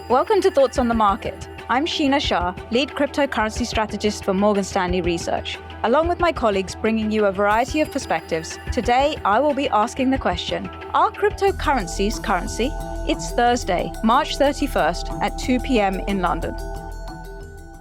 Welcome to Thoughts on the Market. I'm Sheena Shah, lead cryptocurrency strategist for Morgan Stanley Research. Along with my colleagues bringing you a variety of perspectives, today I will be asking the question, are cryptocurrencies currency? It's Thursday, March 31st at 2 p.m. in London.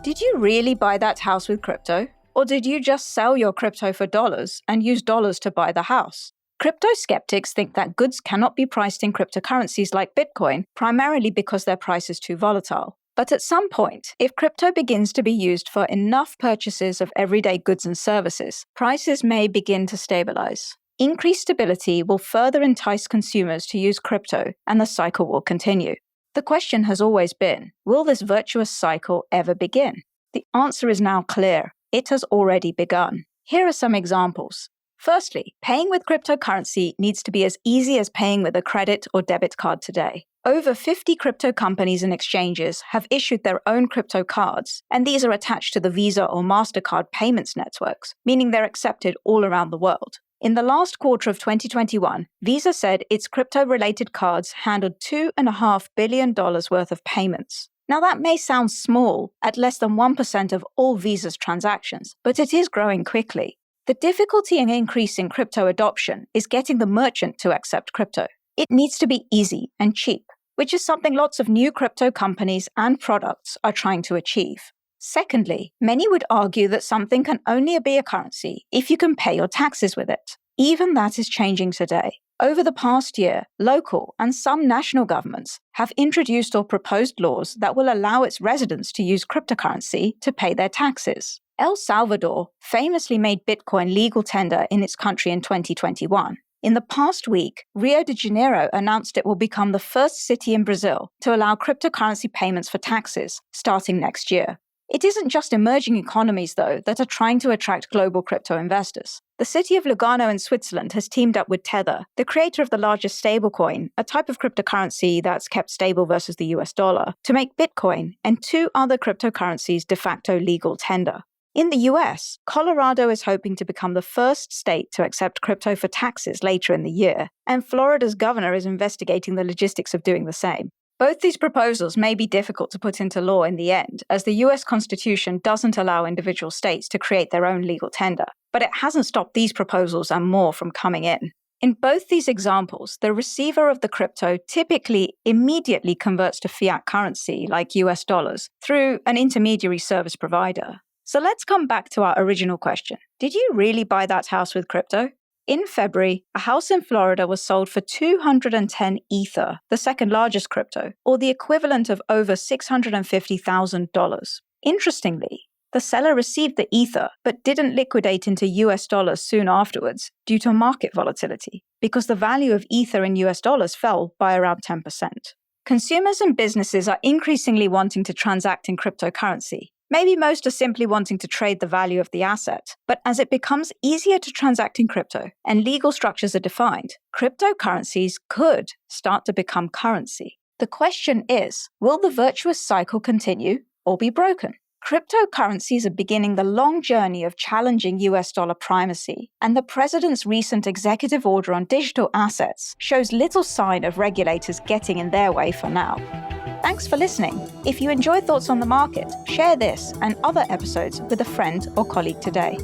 Did you really buy that house with crypto? Or did you just sell your crypto for dollars and use dollars to buy the house? Crypto skeptics think that goods cannot be priced in cryptocurrencies like Bitcoin, primarily because their price is too volatile. But at some point, if crypto begins to be used for enough purchases of everyday goods and services, prices may begin to stabilize. Increased stability will further entice consumers to use crypto, and the cycle will continue. The question has always been, will this virtuous cycle ever begin? The answer is now clear. It has already begun. Here are some examples. Firstly, paying with cryptocurrency needs to be as easy as paying with a credit or debit card today. Over 50 crypto companies and exchanges have issued their own crypto cards, and these are attached to the Visa or MasterCard payments networks, meaning they're accepted all around the world. In the last quarter of 2021, Visa said its crypto-related cards handled $2.5 billion worth of payments. Now that may sound small, at less than 1% of all Visa's transactions, but it is growing quickly. The difficulty in increasing crypto adoption is getting the merchant to accept crypto. It needs to be easy and cheap, which is something lots of new crypto companies and products are trying to achieve. Secondly, many would argue that something can only be a currency if you can pay your taxes with it. Even that is changing today. Over the past year, local and some national governments have introduced or proposed laws that will allow its residents to use cryptocurrency to pay their taxes. El Salvador famously made Bitcoin legal tender in its country in 2021. In the past week, Rio de Janeiro announced it will become the first city in Brazil to allow cryptocurrency payments for taxes, starting next year. It isn't just emerging economies, though, that are trying to attract global crypto investors. The city of Lugano in Switzerland has teamed up with Tether, the creator of the largest stablecoin, a type of cryptocurrency that's kept stable versus the US dollar, to make Bitcoin and two other cryptocurrencies de facto legal tender. In the US, Colorado is hoping to become the first state to accept crypto for taxes later in the year, and Florida's governor is investigating the logistics of doing the same. Both these proposals may be difficult to put into law in the end, as the US Constitution doesn't allow individual states to create their own legal tender, but it hasn't stopped these proposals and more from coming in. In both these examples, the receiver of the crypto typically immediately converts to fiat currency, like US dollars, through an intermediary service provider. So let's come back to our original question. Did you really buy that house with crypto? In February, a house in Florida was sold for 210 Ether, the second largest crypto, or the equivalent of over $650,000. Interestingly, the seller received the Ether but didn't liquidate into US dollars soon afterwards due to market volatility, because the value of Ether in US dollars fell by around 10%. Consumers and businesses are increasingly wanting to transact in cryptocurrency. Maybe most are simply wanting to trade the value of the asset, but as it becomes easier to transact in crypto and legal structures are defined, cryptocurrencies could start to become currency. The question is, will the virtuous cycle continue or be broken? Cryptocurrencies are beginning the long journey of challenging US dollar primacy, and the president's recent executive order on digital assets shows little sign of regulators getting in their way for now. Thanks for listening. If you enjoyed Thoughts on the Market, share this and other episodes with a friend or colleague today.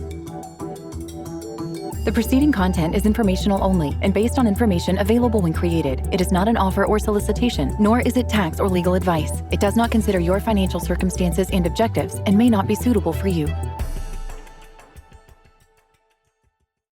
The preceding content is informational only and based on information available when created. It is not an offer or solicitation, nor is it tax or legal advice. It does not consider your financial circumstances and objectives and may not be suitable for you.